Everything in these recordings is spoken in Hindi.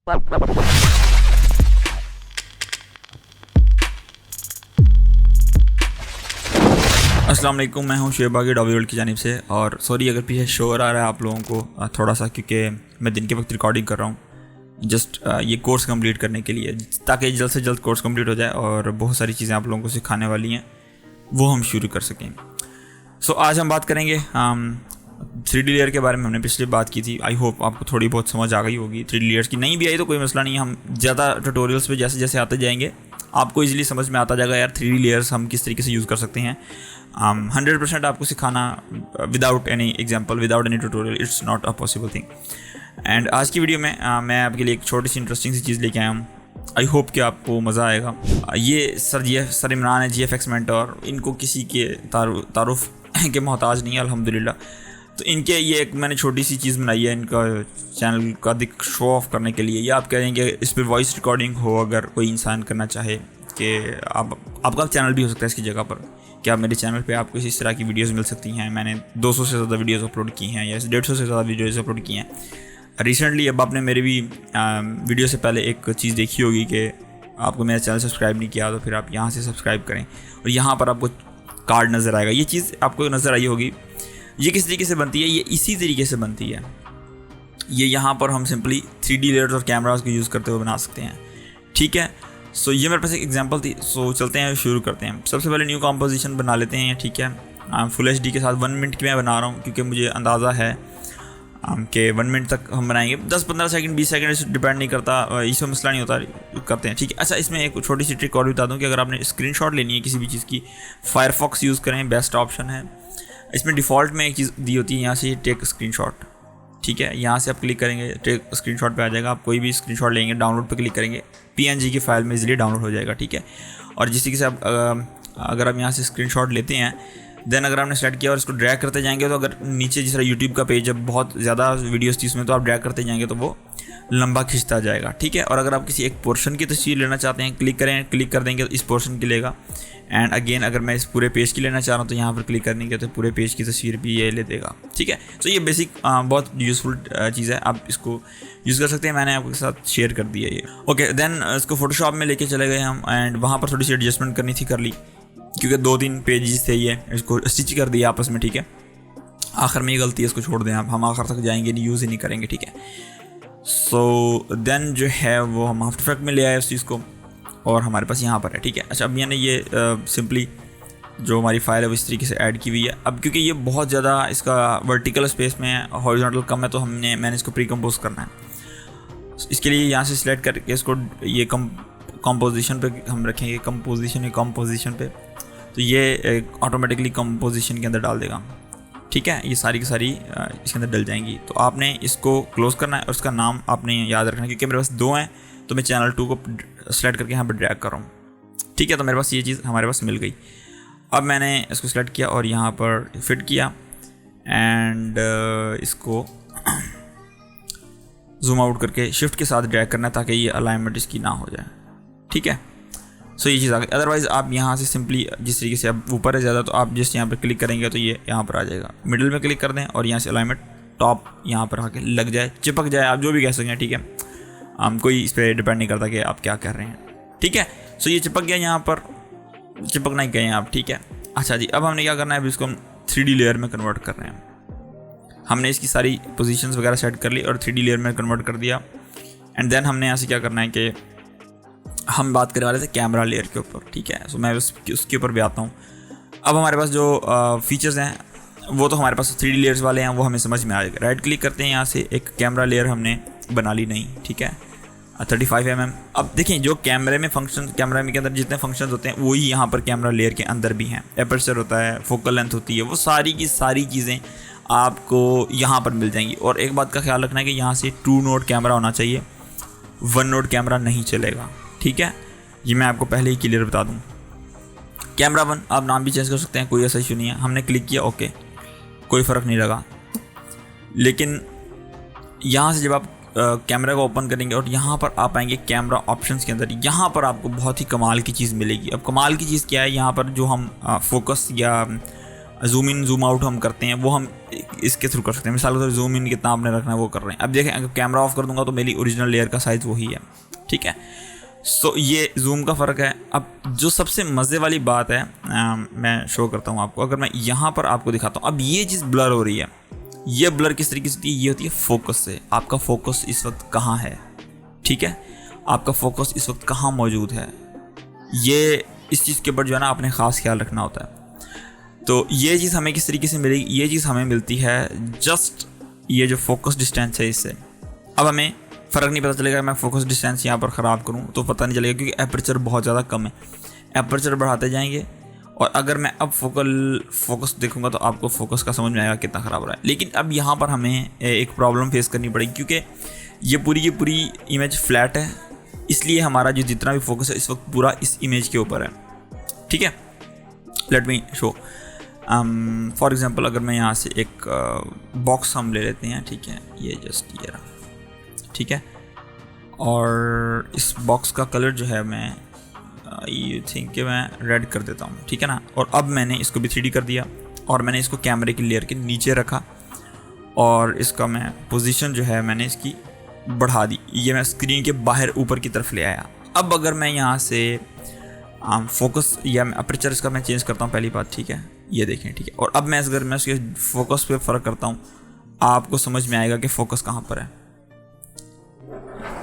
अस्सलाम वालेकुम, मैं हूं शुएब बागी डॉबी वर्ल्ड की जानिब से। और सॉरी अगर पीछे शोर आ रहा है आप लोगों को थोड़ा सा, क्योंकि मैं दिन के वक्त रिकॉर्डिंग कर रहा हूं जस्ट ये कोर्स कंप्लीट करने के लिए, ताकि जल्द से जल्द कोर्स कंप्लीट हो जाए और बहुत सारी चीज़ें आप लोगों को सिखाने वाली हैं वो हम शुरू कर सकें। सो आज हम बात करेंगे 3D लेयर के बारे में। हमने पिछले बात की थी, आई होप आपको थोड़ी बहुत समझ आ गई होगी। 3D लेयर्स की नहीं भी आई तो कोई मसला नहीं है, हम ज़्यादा ट्यूटोरियल्स पे जैसे जैसे आते जाएंगे आपको इजीली समझ में आता जाएगा यार 3D लेयर्स हम किस तरीके से यूज़ कर सकते हैं। 100% आपको सिखाना without any example, without any tutorial, it's not a possible thing. And आज की वीडियो में मैं आपके लिए एक छोटी सी इंटरेस्टिंग सी चीज़ लेके आया हूँ। आई होप कि आपको मज़ा आएगा। ये सर इमरान है GFX मेंटर, इनको किसी के तारुफ के मोहताज नहीं है अल्हम्दुलिल्लाह। तो इनके ये एक मैंने छोटी सी चीज़ बनाई है इनका चैनल का शो ऑफ करने के लिए, या आप कह रहे इस पर वॉइस रिकॉर्डिंग हो अगर कोई इंसान करना चाहे कि आपका चैनल भी हो सकता है इसकी जगह पर, कि आप मेरे चैनल पे आपको इस तरह की वीडियोस मिल सकती हैं। मैंने 200 से ज़्यादा वीडियोस अपलोड की हैं, या 150 से ज़्यादा वीडियोस अपलोड की हैं रिसेंटली। अब आपने मेरे भी वीडियो से पहले एक चीज़ देखी होगी कि आपको मेरा चैनल सब्सक्राइब नहीं किया तो फिर आप यहाँ से सब्सक्राइब करें और यहाँ पर आपको कार्ड नज़र आएगा। ये चीज़ आपको नज़र आई होगी। ये किस तरीके से बनती है? ये इसी तरीके से बनती है। ये यहाँ पर हम सिंपली 3D लेयर्स और कैमरास को यूज़ करते हुए बना सकते हैं, ठीक है। सो ये मेरे पास एक एग्जांपल थी। सो चलते हैं, शुरू करते हैं। सबसे पहले न्यू कंपोजिशन बना लेते हैं, ठीक है। फुल HD के साथ 1 मिनट की मैं बना रहा हूँ, क्योंकि मुझे अंदाज़ा है कि 1 मिनट तक हम बनाएंगे। 10-15 सेकंड 20 सेकंड इस डिपेंड नहीं करता, इसमें मसला नहीं होता, करते हैं, ठीक है। अच्छा, इसमें एक छोटी सी ट्रिक और भी बता दूँ कि अगर आपने स्क्रीनशॉट लेनी है किसी भी चीज़ की, फायरफॉक्स यूज़ करें, बेस्ट ऑप्शन है। इसमें डिफ़ॉल्ट में एक चीज़ दी होती है, यहाँ से टेक स्क्रीनशॉट, ठीक है। यहाँ से आप क्लिक करेंगे, टेक स्क्रीनशॉट पे आ जाएगा। आप कोई भी स्क्रीनशॉट लेंगे, डाउनलोड पे क्लिक करेंगे, PNG की फ़ाइल में इजीली डाउनलोड हो जाएगा, ठीक है। और जिस तरीके से आप अगर आप यहाँ से स्क्रीनशॉट लेते हैं, देन अगर आपने सेलेक्ट किया और इसको ड्रैग करते जाएंगे, तो अगर नीचे जिस तरह यूट्यूब का पेज जब बहुत ज़्यादा वीडियोस थी उसमें, तो आप ड्रैग करते जाएंगे तो वो लंबा खिंचता जाएगा, ठीक है। और अगर आप किसी एक पोर्शन की तस्वीर लेना चाहते हैं, क्लिक करें, क्लिक कर देंगे तो इस पोर्शन की लेगा। एंड अगेन अगर मैं इस पूरे पेज की लेना चाह रहा हूँ तो यहाँ पर क्लिक करने के तो पूरे पेज की तस्वीर भी ये ले देगा, ठीक है। तो ये बेसिक बहुत यूज़फुल चीज़ है, आप इसको यूज़ कर सकते हैं। मैंने आपके साथ शेयर कर दिया ये, ओके। देन इसको फोटोशॉप में लेके चले गए हम, एंड वहाँ पर थोड़ी सी एडजस्टमेंट करनी थी, कर ली, क्योंकि 2-3 पेजेस थे ये, इसको स्टिच कर दिया आपस में, ठीक है। आखिर में ये गलती है, इसको छोड़ दें आप, हम आखिर तक जाएंगे नहीं, यूज़ ही नहीं करेंगे, ठीक है। सो देन जो है वो हम आफ्टर इफेक्ट में ले आए उस चीज़ को, और हमारे पास यहाँ पर है, ठीक है। अच्छा, अब मैंने ये सिंपली जो हमारी फाइल है वो इस तरीके से ऐड की हुई है। अब क्योंकि ये बहुत ज़्यादा इसका वर्टिकल स्पेस में है, हॉरिजॉन्टल कम है, तो मैंने इसको प्री कंपोज करना है। इसके लिए यहाँ से सिलेक्ट करके इसको ये कंपोजिशन पे हम रखेंगे, कंपोजिशन पे, तो ये ऑटोमेटिकली कंपोजिशन के अंदर डाल देगा, ठीक है। ये सारी की सारी इसके अंदर डल जाएंगी। तो आपने इसको क्लोज़ करना है और उसका नाम आपने याद रखना है, क्योंकि मेरे पास 2 हैं तो मैं चैनल 2 को सेलेक्ट करके यहाँ पर ड्रैग कर रहा हूँ, ठीक है। तो मेरे पास ये चीज़ हमारे पास मिल गई। अब मैंने इसको सेलेक्ट किया और यहाँ पर फिट किया, एंड इसको जूम आउट करके शिफ्ट के साथ ड्रैग करना है ताकि ये अलाइनमेंट इसकी ना हो जाए, ठीक है। सो ये चीज़ आ गई। अदरवाइज़ आप यहाँ से सिंपली जिस तरीके से आप ऊपर है ज़्यादा, तो आप जिस यहाँ पर क्लिक करेंगे तो ये यहाँ पर आ जाएगा। मिडिल में क्लिक कर दें और यहाँ से अलाइनमेंट टॉप यहाँ पर आके लग जाए, चिपक जाए, आप जो भी कह सकें, ठीक है। कोई इस पर डिपेंड नहीं करता कि आप क्या कर रहे हैं, ठीक है। सो ये चिपक गया, यहाँ पर चिपकना ही गए हैं आप, ठीक है। अच्छा जी, अब हमने क्या करना है, अभी इसको हम 3D लेयर में कन्वर्ट कर रहे हैं। हमने इसकी सारी पोजीशंस वगैरह सेट कर ली और 3D लेयर में कन्वर्ट कर दिया। एंड देन हमने यहाँ से क्या करना है कि हम बात करने वाले थे कैमरा लेयर के ऊपर, ठीक है। सो मैं उसके ऊपर भी आता हूँ। अब हमारे पास जो फीचर्स हैं वो तो हमारे पास 3D लेयर्स वाले हैं, वो हमें समझ में आ जाएगा। राइट क्लिक करते हैं, यहाँ से एक कैमरा लेयर हमने बना ली नहीं, ठीक है, 35 mm। अब देखें, जो कैमरे में फंक्शन, कैमरा में के अंदर जितने फंक्शंस होते हैं वही यहाँ पर कैमरा लेयर के अंदर भी हैं। एपर्चर होता है, फोकल लेंथ होती है, वो सारी की सारी चीज़ें आपको यहाँ पर मिल जाएंगी। और एक बात का ख्याल रखना है कि यहाँ से 2 नोड कैमरा होना चाहिए, 1 नोड कैमरा नहीं चलेगा, ठीक है। ये मैं आपको पहले ही क्लियर बता दूँ। कैमरा 1 आप नाम भी चेंज कर सकते हैं, कोई ऐसा इशू नहीं है। हमने क्लिक किया, ओके, कोई फ़र्क नहीं लगा। लेकिन यहाँ से जब आप कैमरा को ओपन करेंगे और यहाँ पर आप आएंगे कैमरा ऑप्शंस के अंदर, यहाँ पर आपको बहुत ही कमाल की चीज़ मिलेगी। अब कमाल की चीज़ क्या है, यहाँ पर जो हम फोकस या जूम इन जूम आउट हम करते हैं वो हम इसके थ्रू कर सकते हैं। मिसाल के तौर जूम इन कितना आपने रखना है वो कर रहे हैं। अब देखें अगर कैमरा ऑफ कर दूंगा तो मेरी ओरिजिनल लेयर का साइज़ वही है, ठीक है। सो ये जूम का फ़र्क है। अब जो सबसे मज़े वाली बात है मैं शो करता हूँ आपको। अगर मैं यहाँ पर आपको दिखाता हूँ, अब ये चीज़ ब्लर हो रही है, ये ब्लर किस तरीके से होती है, ये होती है फोकस से। आपका फोकस इस वक्त कहाँ है, ठीक है, आपका फोकस इस वक्त कहाँ मौजूद है, ये इस चीज़ के ऊपर जो है ना आपने ख़ास ख्याल रखना होता है। तो ये चीज़ हमें किस तरीके से मिलेगी, ये चीज़ हमें मिलती है जस्ट ये जो फोकस डिस्टेंस है इससे। अब हमें फ़र्क नहीं पता चलेगा मैं फोकस डिस्टेंस यहाँ पर ख़राब करूँ तो पता नहीं चलेगा, क्योंकि एपर्चर बहुत ज़्यादा कम है। एपर्चर बढ़ाते जाएंगे और अगर मैं अब फोकस देखूंगा तो आपको फोकस का समझ में आएगा कितना ख़राब रहा है। लेकिन अब यहाँ पर हमें एक प्रॉब्लम फेस करनी पड़ेगी, क्योंकि ये पूरी की पूरी इमेज फ्लैट है, इसलिए हमारा जो जितना भी फोकस है इस वक्त पूरा इस इमेज के ऊपर है, ठीक है। Let me show. For example अगर मैं यहाँ से एक बॉक्स हम ले लेते हैं, ठीक है, ये जस्ट ये रहा, ठीक है। और इस बॉक्स का कलर जो है मैं यू थिंक कि मैं रेड कर देता हूँ, ठीक है ना। और अब मैंने इसको भी 3D कर दिया और मैंने इसको कैमरे की लेयर के नीचे रखा और इसका मैं पोजीशन जो है मैंने इसकी बढ़ा दी, ये मैं स्क्रीन के बाहर ऊपर की तरफ ले आया। अब अगर मैं यहाँ से फोकस या अपर्चर इसका मैं चेंज करता हूँ पहली बात, ठीक है, ये देखें, ठीक है। और अब मैं अगर मैं उसके फोकस पे फ़र्क करता हूँ आपको समझ में आएगा कि फ़ोकस कहाँ पर है।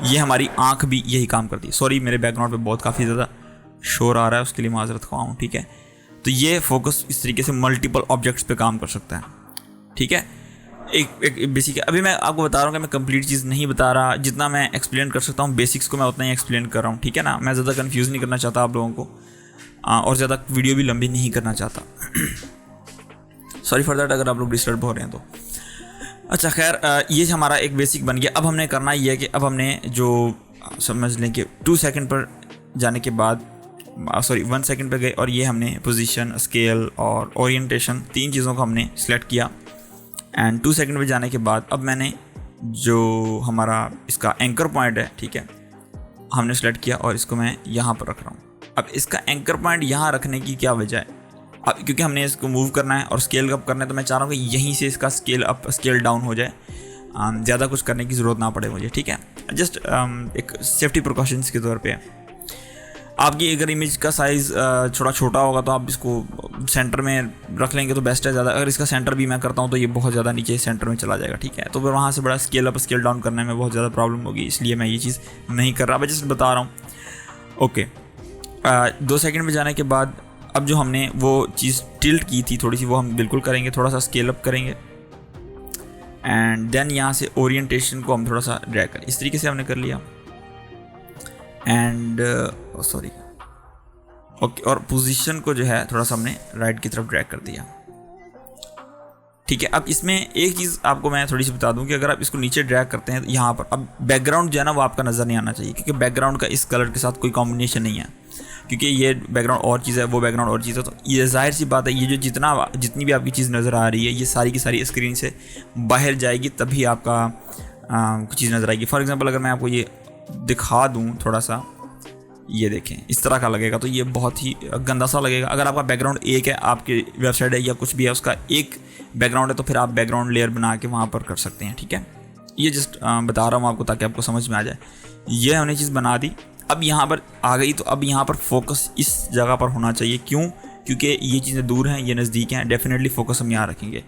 ये हमारी आँख भी यही काम करती है। सॉरी मेरे बैकग्राउंड पे बहुत काफ़ी ज़्यादा शोर आ रहा है, उसके लिए माजरत ख्वाह, ठीक है। तो ये फोकस इस तरीके से मल्टीपल ऑब्जेक्ट्स पे काम कर सकता है, ठीक है। एक बेसिक, अभी मैं आपको बता रहा हूँ कि मैं कंप्लीट चीज़ नहीं बता रहा, जितना मैं एक्सप्लेन कर सकता हूँ बेसिक्स को मैं उतना ही एक्सप्लेन कर रहा हूँ, ठीक है ना। मैं ज़्यादा कंफ्यूज नहीं करना चाहता आप लोगों को और ज़्यादा वीडियो भी लंबी नहीं करना चाहता। सॉरी फॉर दैट अगर आप लोग डिस्टर्ब हो रहे हैं तो। अच्छा खैर, ये हमारा एक बेसिक बन गया। अब हमने करना ये है कि अब हमने जो समझ लें कि 2 सेकंड पर जाने के बाद 1 सेकंड पर गए और ये हमने पोजीशन, स्केल और ओरिएंटेशन 3 चीज़ों को हमने सेलेक्ट किया। एंड 2 सेकंड पे जाने के बाद अब मैंने जो हमारा इसका एंकर पॉइंट है, ठीक है, हमने सेलेक्ट किया और इसको मैं यहाँ पर रख रहा हूँ। अब इसका एंकर पॉइंट यहाँ रखने की क्या वजह है, अब क्योंकि हमने इसको मूव करना है और स्केल अप करना है, तो मैं चाह रहा हूँ कि यहीं से इसका स्केल अप स्केल डाउन हो जाए, ज़्यादा कुछ करने की ज़रूरत ना पड़े मुझे, ठीक है। जस्ट एक सेफ्टी प्रिकॉशंस के तौर पे। आपकी अगर इमेज का साइज़ थोड़ा छोटा होगा तो आप इसको सेंटर में रख लेंगे तो बेस्ट है ज़्यादा। अगर इसका सेंटर भी मैं करता हूँ तो ये बहुत ज़्यादा नीचे सेंटर में चला जाएगा, ठीक है। तो फिर वहाँ से बड़ा स्केल अप स्केल डाउन करने में बहुत ज़्यादा प्रॉब्लम होगी, इसलिए मैं ये चीज़ नहीं कर रहा, मैं जस्ट बता रहा हूँ। ओके, 2 सेकंड में जाने के बाद अब जो हमने वो चीज़ टिल्ट की थी थोड़ी सी, वो हम बिल्कुल करेंगे, थोड़ा सा स्केल अप करेंगे। एंड देन यहाँ से ओरिएंटेशन को हम थोड़ा सा ड्रैग करें, इस तरीके से हमने कर लिया। एंड सॉरी ओके, और पोजीशन को जो है थोड़ा सा हमने राइट की तरफ ड्रैग कर दिया, ठीक है। अब इसमें एक चीज़ आपको मैं थोड़ी सी बता दूं कि अगर आप इसको नीचे ड्रैग करते हैं तो यहाँ पर अब बैकग्राउंड जो है ना वो आपका नज़र नहीं आना चाहिए, क्योंकि बैकग्राउंड का इस कलर के साथ कोई कॉम्बिनेशन नहीं है, क्योंकि ये बैकग्राउंड और चीज़ है, वो बैकग्राउंड और चीज़ है। तो ये जाहिर सी बात है, ये जो जितनी भी आपकी चीज़ नज़र आ रही है ये सारी की सारी स्क्रीन से बाहर जाएगी, तभी आपका कुछ चीज़ नज़र आएगी। फॉर एग्ज़ाम्पल अगर मैं आपको ये दिखा दूँ थोड़ा सा, ये देखें इस तरह का लगेगा तो ये बहुत ही गंदा सा लगेगा। अगर आपका बैकग्राउंड एक है, आपकी वेबसाइट है या कुछ भी है उसका एक बैकग्राउंड है, तो फिर आप बैकग्राउंड लेयर बना के वहाँ पर कर सकते हैं, ठीक है। ये जस्ट बता रहा हूँ आपको ताकि आपको समझ में आ जाए। ये हमने चीज़ बना दी, अब यहाँ पर आ गई, तो अब यहाँ पर फोकस इस जगह पर होना चाहिए। क्यों? क्योंकि ये चीज़ें दूर हैं, ये नज़दीक हैं, डेफिनेटली फोकस हम यहाँ रखेंगे।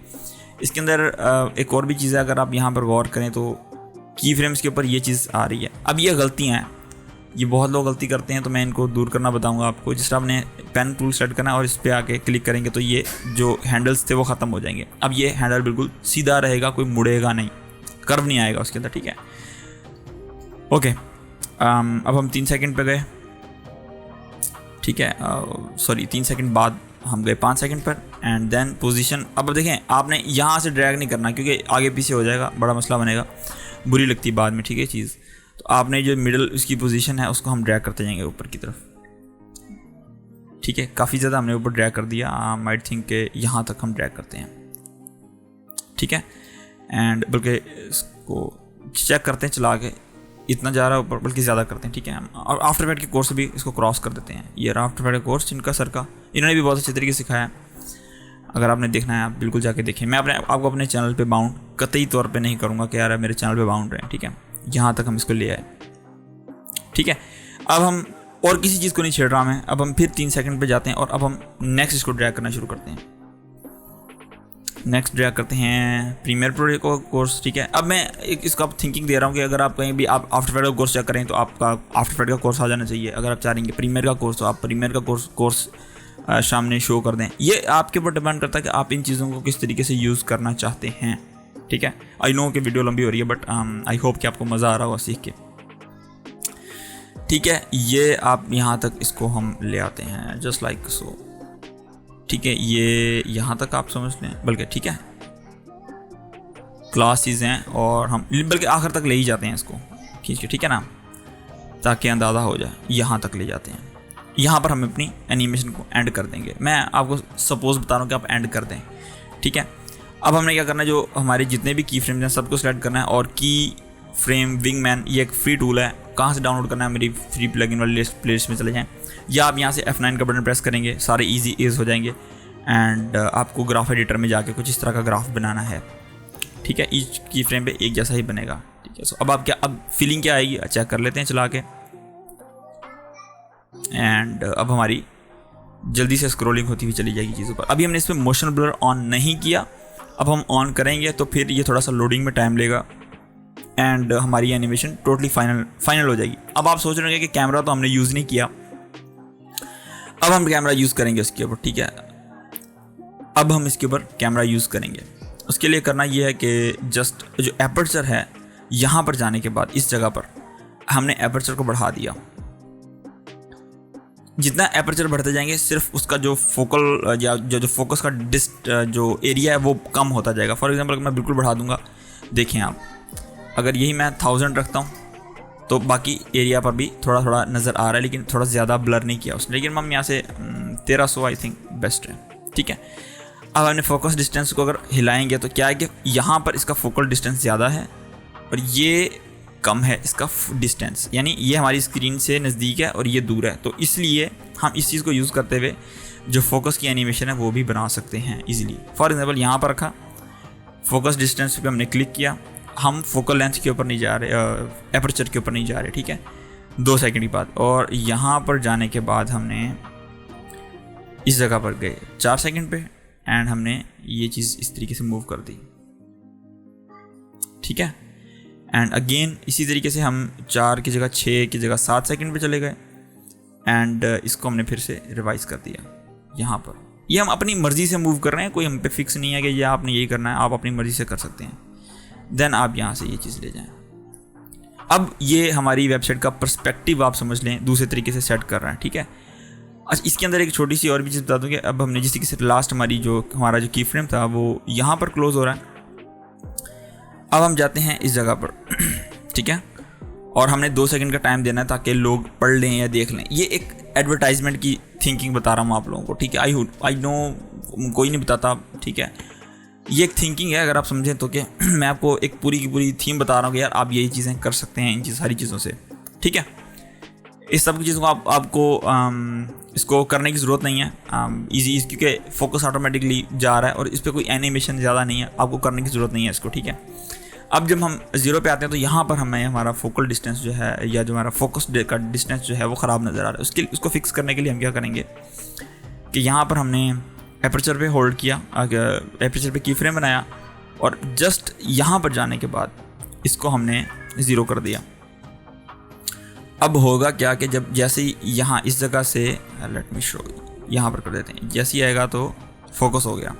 इसके अंदर एक और भी चीज़ है, अगर आप यहाँ पर गौर करें तो की फ्रेम्स के ऊपर ये चीज़ आ रही है। अब ये गलतियाँ हैं, ये बहुत लोग गलती करते हैं, तो मैं इनको दूर करना बताऊंगा आपको। जिस तरह आपने पेन टूल सेट करना है और इस पर आके क्लिक करेंगे तो ये जो हैंडल्स थे वो ख़त्म हो जाएंगे। अब ये हैंडल बिल्कुल सीधा रहेगा, कोई मुड़ेगा नहीं, कर्व नहीं आएगा उसके अंदर, ठीक है। ओके, अब हम 3 सेकंड पे गए, ठीक है, सॉरी 3 सेकंड बाद हम गए 5 सेकंड पर। एंड देन पोजीशन, अब देखें आपने यहाँ से ड्रैग नहीं करना, क्योंकि आगे पीछे हो जाएगा, बड़ा मसला बनेगा, बुरी लगती बाद में, ठीक है चीज़। तो आपने जो मिडल उसकी पोजीशन है उसको हम ड्रैग करते जाएंगे ऊपर की तरफ, ठीक है। काफ़ी ज़्यादा हमने ऊपर ड्रैग कर दिया, माइट थिंक के यहाँ तक हम ड्रैग करते हैं, ठीक है। एंड बल्कि इसको चेक करते हैं चला के, इतना जा रहा है ऊपर, बल्कि ज़्यादा करते हैं, ठीक है। और आफ्टर इफेक्ट के कोर्स भी इसको क्रॉस कर देते हैं। ये आफ्टर इफेक्ट कोर्स जिनका सर का, इन्होंने भी बहुत अच्छे तरीके से सिखाया। अगर आपने देखना है आप बिल्कुल जाके देखें। मैं आपको अपने चैनल पे बाउंड कतई तौर पे नहीं करूँगा कि यार मेरे चैनल पे बाउंड रहे, ठीक है। यहाँ तक हम इसको ले आए, ठीक है। अब हम और किसी चीज़ को नहीं छेड़ रहा मैं, अब हम फिर 3 सेकंड पे जाते हैं और अब हम नेक्स्ट इसको ड्रैग करना शुरू करते हैं। नेक्स्ट ड्रैग करते हैं प्रीमियर प्रो को कोर्स, ठीक है। अब मैं इसको आप थिंकिंग दे रहा हूँ कि अगर आप कहीं भी आप आफ्टर इफेक्ट का कोर्स चेक करें तो आपका आफ्टर इफेक्ट का कोर्स आ जाना चाहिए। अगर आप चाह रहे हैं प्रीमियर का कोर्स तो आप प्रीमियर का कोर्स सामने शो कर दें। ये आपके ऊपर डिपेंड करता है कि आप इन चीज़ों को किस तरीके से यूज़ करना चाहते हैं, ठीक है। आई नो कि वीडियो लंबी हो रही है बट आई होप कि आपको मज़ा आ रहा होगा सीख के, ठीक है। ये आप यहाँ तक इसको हम ले आते हैं जस्ट लाइक सो, ठीक है। ये यहाँ तक आप समझ लें, बल्कि ठीक है क्लासेस हैं और हम बल्कि आखिर तक ले ही जाते हैं इसको खींच के, ठीक है ना, ताकि अंदाज़ा हो जाए। यहाँ तक ले जाते हैं, यहाँ पर हम अपनी एनिमेशन को एंड कर देंगे। मैं आपको सपोज बता रहा हूँ कि आप एंड कर दें, ठीक है। अब हमने क्या करना है, जो हमारे जितने भी की फ्रेम्स हैं सबको सिलेक्ट करना है और की फ्रेम विंगमैन ये एक फ्री टूल है। कहाँ से डाउनलोड करना है, मेरी फ्री प्लगइन वाली प्लेलिस्ट में चले जाएँ या आप यहाँ से F9 का बटन प्रेस करेंगे, सारे ईज हो जाएंगे एंड आपको ग्राफ एडिटर में जाके कुछ इस तरह का ग्राफ बनाना है, ठीक है। ईच की फ्रेम पे एक जैसा ही बनेगा, ठीक है। सो अब आप क्या, अब फीलिंग क्या आएगी चेक कर लेते हैं चला के। एंड अब हमारी जल्दी से स्क्रॉलिंग होती हुई चली जाएगी चीज़ों पर। अभी हमने इस पर मोशन ब्लर ऑन नहीं किया, अब हम ऑन करेंगे तो फिर ये थोड़ा सा लोडिंग में टाइम लेगा एंड हमारी एनिमेशन टोटली फाइनल हो जाएगी। अब आप सोच रहे होंगे कि कैमरा तो हमने यूज़ नहीं किया, अब हम कैमरा यूज़ करेंगे इसके ऊपर, ठीक है। अब हम इसके ऊपर कैमरा यूज़ करेंगे। उसके लिए करना ये है कि जस्ट जो एपर्चर है यहाँ पर जाने के बाद इस जगह पर हमने एपर्चर को बढ़ा दिया। जितना एपर्चर बढ़ते जाएंगे सिर्फ उसका जो फोकल या जो फोकस का जो एरिया है वो कम होता जाएगा। फॉर एग्जांपल मैं बिल्कुल बढ़ा दूंगा, देखें आप, अगर यही मैं 1000 रखता हूँ तो बाकी एरिया पर भी थोड़ा थोड़ा नज़र आ रहा है, लेकिन थोड़ा ज़्यादा ब्लर नहीं किया उसने। लेकिन हम यहाँ से 1300 आई थिंक बेस्ट है, ठीक है। अब हमने फोकस डिस्टेंस को अगर हिलाएंगे तो क्या है कि यहाँ पर इसका फोकल डिस्टेंस ज़्यादा है और ये कम है इसका डिस्टेंस, यानी ये हमारी स्क्रीन से नज़दीक है और ये दूर है। तो इसलिए हम इस चीज़ को यूज़ करते हुए जो फोकस की एनिमेशन है वो भी बना सकते हैं इजीली। फॉर एग्जांपल यहाँ पर रखा, फोकस डिस्टेंस पे हमने क्लिक किया, हम फोकल लेंथ के ऊपर नहीं जा रहे, एपर्चर के ऊपर नहीं जा रहे, ठीक है। 2 सेकंड के बाद और यहाँ पर जाने के बाद हमने इस जगह पर गए 4 सेकंड पे एंड हमने ये चीज़ इस तरीके से मूव कर दी, ठीक है। एंड अगेन इसी तरीके से हम 4 की जगह 6 की जगह 7 सेकंड पे चले गए एंड इसको हमने फिर से रिवाइज कर दिया यहाँ पर। ये हम अपनी मर्ज़ी से मूव कर रहे हैं, कोई हम पे फिक्स नहीं है कि ये आपने यही करना है, आप अपनी मर्ज़ी से कर सकते हैं। देन आप यहाँ से ये चीज़ ले जाएं। अब ये हमारी वेबसाइट का पर्सपेक्टिव आप समझ लें दूसरे तरीके से सेट कर रहे हैं, ठीक है। अच्छा, इसके अंदर एक छोटी सी और भी चीज़ बता दूँ कि अब हमने जिस तरीके से लास्ट हमारा जो की फ्रेम था वो यहाँ पर क्लोज हो रहा है। अब हम जाते हैं इस जगह पर ठीक है, और हमने 2 सेकंड का टाइम देना है ताकि लोग पढ़ लें या देख लें। ये एक एडवर्टाइजमेंट की थिंकिंग बता रहा हूँ आप लोगों को, ठीक है। आई नो कोई नहीं बताता, ठीक है। ये एक थिंकिंग है, अगर आप समझें तो कि मैं आपको एक पूरी की पूरी थीम बता रहा हूँ कि यार आप यही चीज़ें कर सकते हैं इन सारी चीज़ों से, ठीक है। इस सब की चीज़ों को आपको इसको करने की ज़रूरत नहीं है ईजी, क्योंकि फोकस ऑटोमेटिकली जा रहा है और इस पर कोई एनिमेशन ज़्यादा नहीं है, आपको करने की ज़रूरत नहीं है इसको, ठीक है। अब जब हम 0 पे आते हैं तो यहाँ पर हमें हमारा फोकल डिस्टेंस जो है या जो हमारा फोकस का डिस्टेंस जो है वो ख़राब नज़र आ रहा है। उसको फिक्स करने के लिए हम क्या करेंगे कि यहाँ पर हमने एपर्चर पे होल्ड किया, एपर्चर पे की फ्रेम बनाया और जस्ट यहाँ पर जाने के बाद इसको हमने 0 कर दिया। अब होगा क्या कि जब जैसे ही यहाँ इस जगह से लेट मी शो यहाँ पर कर देते हैं, जैसे ही आएगा तो फोकस हो गया,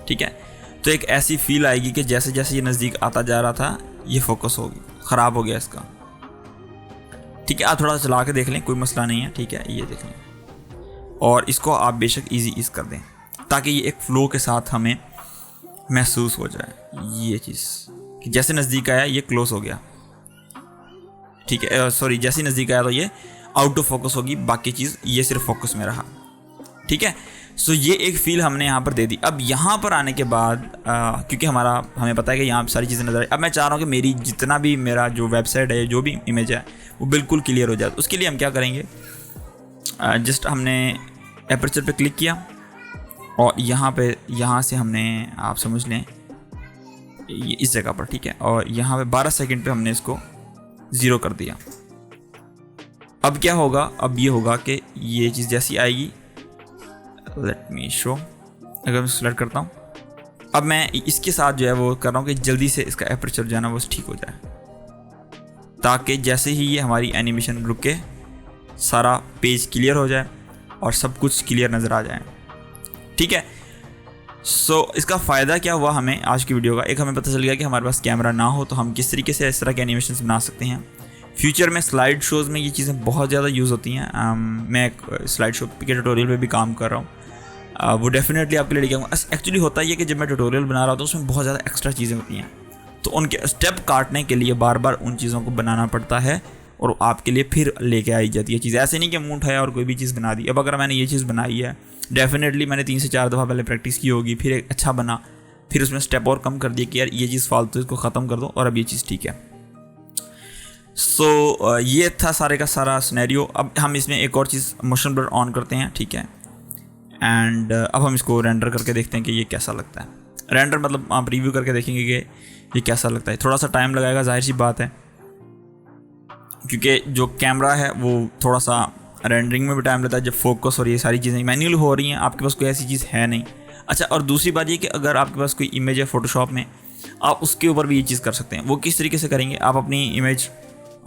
ठीक है। तो एक ऐसी फील आएगी कि जैसे जैसे ये नज़दीक आता जा रहा था ये फोकस होगी, ख़राब हो गया इसका, ठीक है। आप थोड़ा सा चला के देख लें, कोई मसला नहीं है, ठीक है। ये देख लें और इसको आप बेशक ईज़ कर दें ताकि ये एक फ़्लो के साथ हमें महसूस हो जाए ये चीज़ कि जैसे नज़दीक आया ये क्लोज हो गया, ठीक है। सॉरी, जैसे नज़दीक आया तो ये आउट ऑफ फोकस होगी, बाकी चीज़ ये सिर्फ फोकस में रहा, ठीक है। सो ये एक फ़ील हमने यहाँ पर दे दी। अब यहाँ पर आने के बाद क्योंकि हमें पता है कि यहाँ सारी चीज़ें नज़र आई, अब मैं चाह रहा हूँ कि मेरी जितना भी मेरा जो वेबसाइट है जो भी इमेज है वो बिल्कुल क्लियर हो जाए। उसके लिए हम क्या करेंगे, जस्ट हमने एपर्चर पे क्लिक किया और यहाँ से हमने आप समझ लें ये इस जगह पर, ठीक है, और यहाँ पे 12 सेकंड पे हमने इसको 0 कर दिया। अब क्या होगा, अब ये होगा कि ये चीज़ जैसी आएगी, लेट मी शो, अगर मैं सेलेक्ट करता हूँ, अब मैं इसके साथ जो है वो कर रहा हूँ कि जल्दी से इसका एपर्चर जो है ना वो ठीक हो जाए, ताकि जैसे ही ये हमारी एनिमेशन रुके सारा पेज क्लियर हो जाए और सब कुछ क्लियर नज़र आ जाए, ठीक है। सो इसका फ़ायदा क्या हुआ हमें आज की वीडियो का, एक हमें पता चल गया कि हमारे पास कैमरा ना हो तो हम किस तरीके से इस तरह के एनिमेशन बना सकते हैं। फ्यूचर में स्लाइड शोज़ में ये चीज़ें बहुत ज़्यादा यूज़ होती हैं। मैं एक स्लाइड शो के ट्यूटोरियल पे भी काम कर रहा हूँ, वो डेफिनेटली आपके लिए लेके आऊँगा। एक्चुअली होता है कि जब मैं ट्यूटोरियल बना रहा होता हूँ उसमें बहुत ज़्यादा एक्स्ट्रा चीज़ें होती हैं, तो उनके स्टेप काटने के लिए बार बार उन चीज़ों को बनाना पड़ता है और आपके लिए फिर लेके आई जाती है चीज़। ऐसे नहीं कि मुंह उठाया और कोई भी चीज़ बना दी। अब अगर मैंने ये चीज़ बनाई है, डेफिनेटली मैंने 3 से 4 दफ़ा पहले प्रैक्टिस की होगी, फिर एक अच्छा बना, फिर उसमें स्टेप और कम कर दिया कि यार ये चीज़ फालतू, इसको ख़त्म कर दो और अब ये चीज़ ठीक है। सो ये था सारे का सारा सिनेरियो। अब हम इसमें एक और चीज़ मोशन ब्लर ऑन करते हैं, ठीक है, एंड अब हम इसको रेंडर करके देखते हैं कि ये कैसा लगता है। रेंडर मतलब आप रिव्यू करके देखेंगे कि ये कैसा लगता है। थोड़ा सा टाइम लगाएगा, जाहिर सी बात है, क्योंकि जो कैमरा है वो थोड़ा सा रेंडरिंग में भी टाइम लेता है। जब फोकस और ये सारी चीज़ें मैन्युअल हो रही हैं, आपके पास कोई ऐसी चीज़ है नहीं। अच्छा, और दूसरी बात ये कि अगर आपके पास कोई इमेज है फोटोशॉप में, आप उसके ऊपर भी ये चीज़ कर सकते हैं। वो किस तरीके से करेंगे, आप अपनी इमेज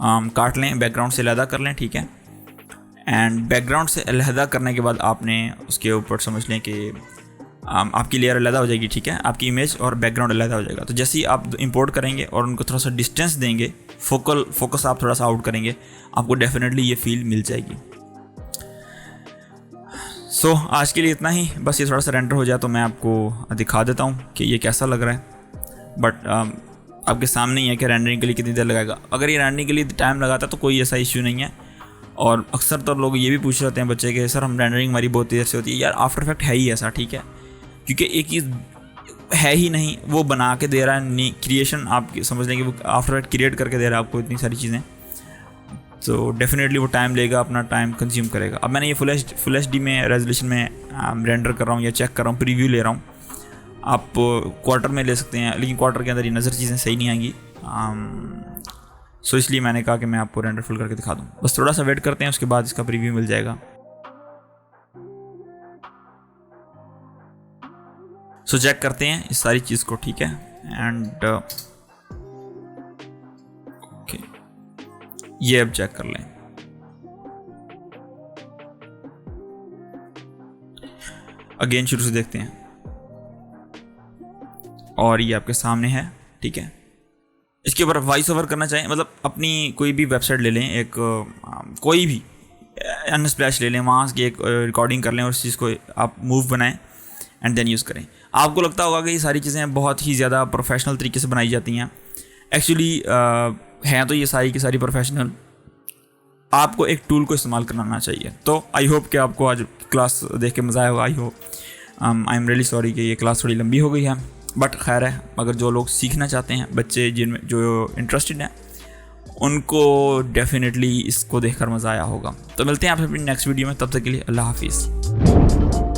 काट लें, बैकग्राउंड से अलहदा कर लें, ठीक है, एंड बैकग्राउंड से अलहदा करने के बाद आपने उसके ऊपर समझ लें कि आपकी लेयर अलहदा हो जाएगी, ठीक है, आपकी इमेज और बैकग्राउंड अलहदा हो जाएगा। तो जैसे ही आप इंपोर्ट करेंगे और उनको थोड़ा सा डिस्टेंस देंगे, फोकस आप थोड़ा सा आउट करेंगे, आपको डेफिनेटली ये फील मिल जाएगी। सो आज के लिए इतना ही, बस ये थोड़ा सा रेंडर हो जाए तो मैं आपको दिखा देता हूँ कि ये कैसा लग रहा है। बट आपके सामने ही है कि रेंडरिंग के लिए कितनी देर लगाएगा। अगर ये रेंडरिंग के लिए टाइम लगाता तो कोई ऐसा इश्यू नहीं है। और अक्सर तो लोग ये भी पूछ रहे हैं बच्चे के, सर हम रेंडरिंग हमारी बहुत देर से होती है। यार आफ्टर इफेक्ट है ही ऐसा, ठीक है, क्योंकि एक चीज़ है ही नहीं, वो बना के दे रहा है, क्रिएशन आप समझ लें कि वो आफ्टर इफेक्ट क्रिएट करके दे रहा है आपको इतनी सारी चीज़ें, तो डेफिनेटली वो टाइम लेगा, अपना टाइम कंज्यूम करेगा। अब मैंने ये फुल एच डी में रेजोल्यूशन में रेंडर कर रहा हूँ या चेक कर रहा हूँ, प्रीव्यू ले रहा हूँ। आप क्वार्टर में ले सकते हैं, लेकिन क्वार्टर के अंदर ये नज़र चीज़ें सही नहीं आएंगी। सो इसलिए मैंने कहा कि मैं आपको रेंडर फुल करके दिखा दूँ। बस थोड़ा सा वेट करते हैं, उसके बाद इसका प्रीव्यू मिल जाएगा। सो चेक करते हैं इस सारी चीज़ को, ठीक है, एंड ओके, ये अब चेक कर लें। अगेन शुरू से देखते हैं, और ये आपके सामने है, ठीक है। इसके ऊपर वॉइस ओवर करना चाहें, मतलब अपनी कोई भी वेबसाइट ले लें, एक कोई भी अनस्प्लैश ले लें, वहाँ से एक रिकॉर्डिंग कर लें और उस चीज़ को आप मूव बनाएं एंड देन यूज़ करें। आपको लगता होगा कि ये सारी चीज़ें बहुत ही ज़्यादा प्रोफेशनल तरीके से बनाई जाती हैं। एक्चुअली हैं तो ये सारी की सारी प्रोफेशनल। आपको एक टूल को इस्तेमाल करना आना चाहिए। तो आई होप कि आपको आज क्लास देख के मज़ा आया होगा। आई एम रियली सॉरी कि ये क्लास थोड़ी लंबी हो गई है, बट खैर है, अगर जो लोग सीखना चाहते हैं, बच्चे जिनमें जो इंटरेस्टेड हैं, उनको डेफिनेटली इसको देखकर मज़ा आया होगा। तो मिलते हैं आपसे अपनी नेक्स्ट वीडियो में, तब तक के लिए अल्लाह हाफिज़।